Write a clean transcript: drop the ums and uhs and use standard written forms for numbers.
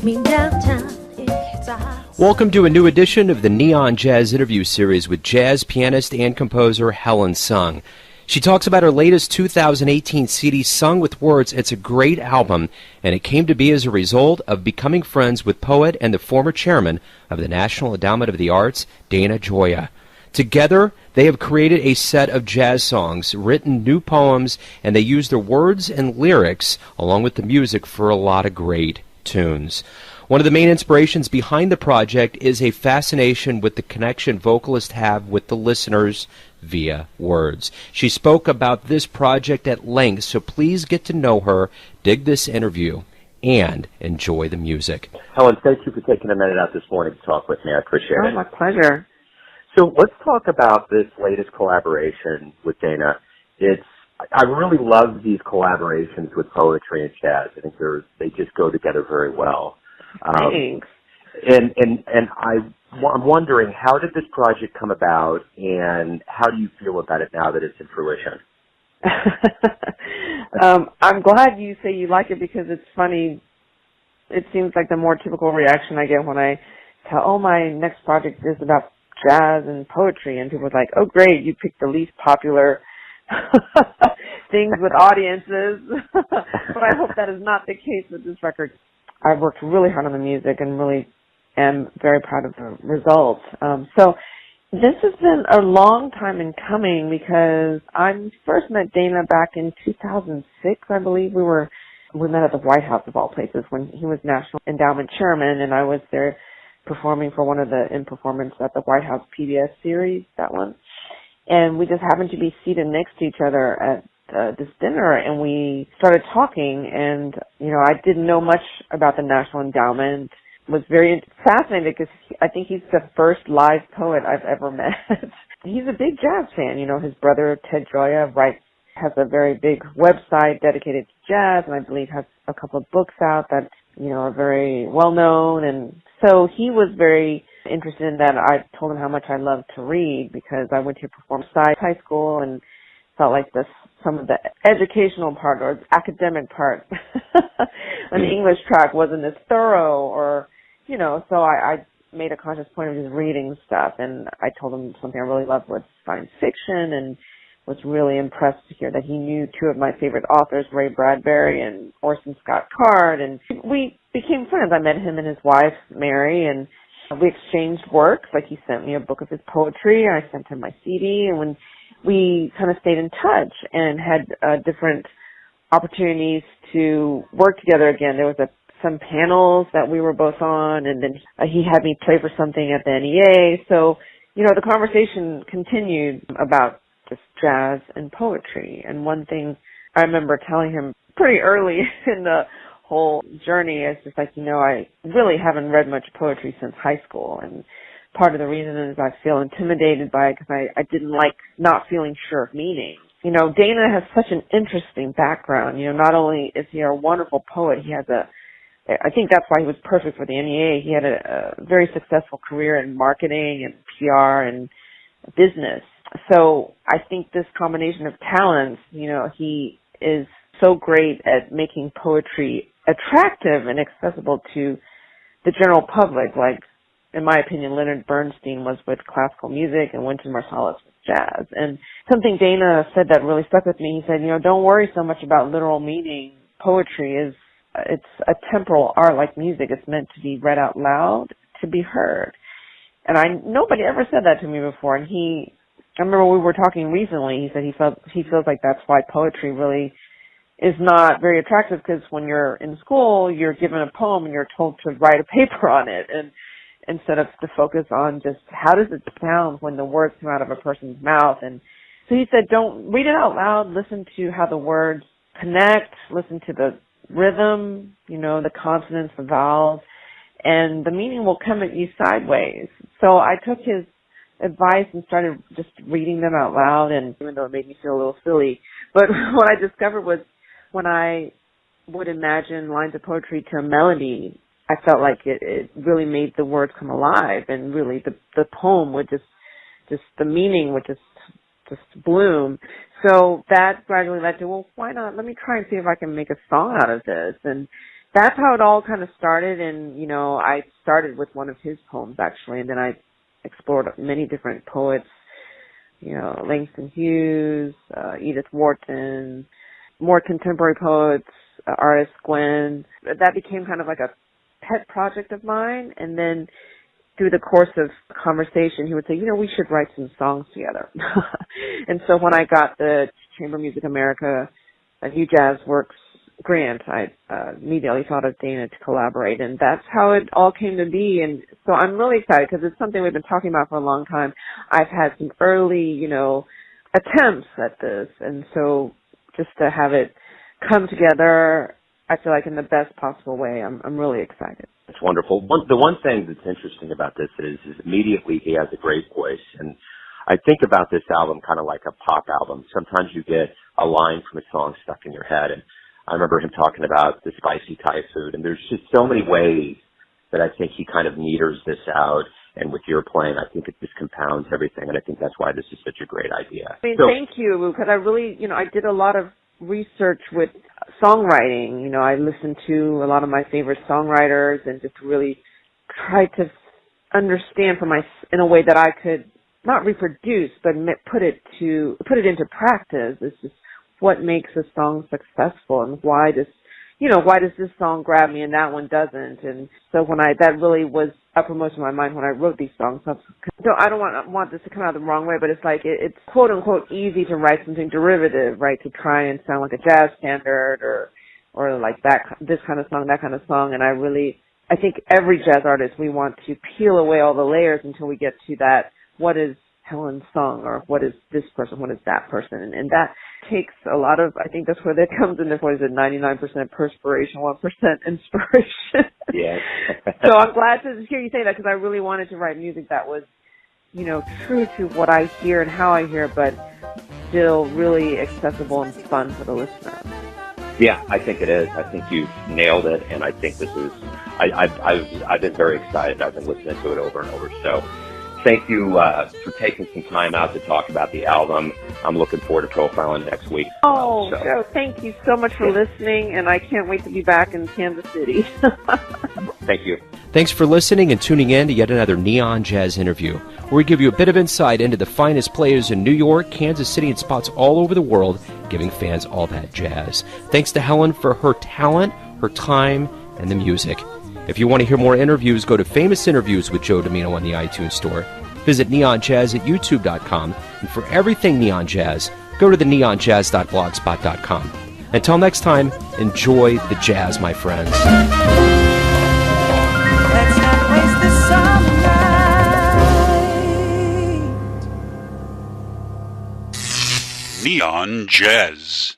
me downtown. It's a hot Welcome to a new edition of the Neon Jazz interview series with jazz pianist and composer Helen Sung. She talks about her latest 2018 CD, Sung with Words. It's a great album, and it came to be as a result of becoming friends with poet and the former chairman of the National Endowment of the Arts, Dana Gioia. Together, they have created a set of jazz songs, written new poems, and they use their words and lyrics along with the music for a lot of great tunes. One of the main inspirations behind the project is a fascination with the connection vocalists have with the listeners via words. She spoke about this project at length, so please get to know her, dig this interview, and enjoy the music. Helen, thank you for taking a minute out this morning to talk with me. I appreciate it. Oh, my pleasure. So let's talk about this latest collaboration with Dana. I really love these collaborations with poetry and jazz. I think they just go together very well. Thanks. And I'm wondering, how did this project come about, and how do you feel about it now that it's in fruition? I'm glad you say you like it, because it's funny. It seems like the more typical reaction I get when I tell, my next project is about jazz and poetry, and people are like, oh, great, you picked the least popular things with audiences. But I hope that is not the case with this record. I've worked really hard on the music and really am very proud of the results. So this has been a long time in coming, because I first met Dana back in 2006, I believe. We met at the White House, of all places, when he was National Endowment Chairman, and I was there performing for one of the in performance at the White House PBS series, that one. And we just happened to be seated next to each other at this dinner, and we started talking, and, I didn't know much about the National Endowment. Was very fascinated, because I think he's the first live poet I've ever met. He's a big jazz fan. His brother, Ted Gioia, has a very big website dedicated to jazz, and I believe has a couple of books out that, are very well known. And so he was very interested in that. I told him how much I loved to read, because I went to perform science high school and felt like some of the educational part or academic part on the English track wasn't as thorough, or, so I made a conscious point of just reading stuff. And I told him something I really loved was science fiction, and was really impressed to hear that he knew two of my favorite authors, Ray Bradbury and Orson Scott Card. And we became friends. I met him and his wife, Mary, and we exchanged works. Like, he sent me a book of his poetry, I sent him my CD, and when we kind of stayed in touch and had different opportunities to work together again. There was some panels that we were both on, and then he had me play for something at the NEA. So, the conversation continued about just jazz and poetry. And one thing I remember telling him pretty early in the whole journey is just like, I really haven't read much poetry since high school, and part of the reason is I feel intimidated by it, because I didn't like not feeling sure of meaning. Dana has such an interesting background. Not only is he a wonderful poet, I think that's why he was perfect for the NEA. He had a very successful career in marketing and PR and business. So I think this combination of talents, he is so great at making poetry attractive and accessible to the general public. Like, in my opinion, Leonard Bernstein was with classical music and Wynton Marsalis with jazz. And something Dana said that really stuck with me, he said, don't worry so much about literal meaning. Poetry it's a temporal art like music. It's meant to be read out loud, to be heard. And nobody ever said that to me before. And I remember we were talking recently, he said he feels like that's why poetry really is not very attractive, because when you're in school, you're given a poem and you're told to write a paper on it, and instead of to focus on just how does it sound when the words come out of a person's mouth. And so he said, don't read it out loud, listen to how the words connect, listen to the rhythm, the consonants, the vowels, and the meaning will come at you sideways. So I took his advice and started just reading them out loud, and even though it made me feel a little silly, but what I discovered was when I would imagine lines of poetry to a melody, I felt like it really made the words come alive, and really the poem would just the meaning would just bloom. So that gradually led to, well, why not? Let me try and see if I can make a song out of this. And that's how it all kind of started. And, I started with one of his poems, actually, and then I explored many different poets, Langston Hughes, Edith Wharton, more contemporary poets, artist Gwen. That became kind of like a pet project of mine. And then through the course of conversation, he would say, we should write some songs together. And so when I got the Chamber Music America New Jazz Works grant, I immediately thought of Dana to collaborate, and that's how it all came to be. And so I'm really excited because it's something we've been talking about for a long time. I've had some early, attempts at this, and so just to have it come together, I feel like in the best possible way, I'm really excited. It's wonderful. The one thing that's interesting about this is immediately he has a great voice, and I think about this album kind of like a pop album. Sometimes you get a line from a song stuck in your head, and I remember him talking about the spicy Thai food, and there's just so many ways that I think he kind of meters this out, and with your playing, I think it just compounds everything, and I think that's why this is such a great idea. Thank you, because I really, I did a lot of research with songwriting. I listened to a lot of my favorite songwriters and just really tried to understand in a way that I could not reproduce, but put it into practice. It's just what makes a song successful, and why does this song grab me and that one doesn't? And so that really was uppermost in my mind when I wrote these songs. I don't want this to come out the wrong way, but it's like it's quote unquote easy to write something derivative, right? To try and sound like a jazz standard or like this kind of song, that kind of song. And I think every jazz artist, we want to peel away all the layers until we get to that, what is Helen's song, or what is this person, what is that person, and that takes a lot of, I think that's where that comes into, 99% perspiration, 1% inspiration. Yeah. So I'm glad to hear you say that, because I really wanted to write music that was, true to what I hear and how I hear, but still really accessible and fun for the listener. Yeah, I think it is. I think you've nailed it, and I think this is, I've been very excited. I've been listening to it over and over, so thank you for taking some time out to talk about the album. I'm looking forward to profiling next week. Oh, Joe, thank you so much for listening, and I can't wait to be back in Kansas City. Thank you. Thanks for listening and tuning in to yet another Neon Jazz interview, where we give you a bit of insight into the finest players in New York, Kansas City, and spots all over the world, giving fans all that jazz. Thanks to Helen for her talent, her time, and the music. If you want to hear more interviews, go to Famous Interviews with Joe Domino on the iTunes Store. Visit neonjazz at youtube.com. And for everything Neon Jazz, go to the neonjazz.blogspot.com. Until next time, enjoy the jazz, my friends. Let's not waste the summer night. Neon Jazz.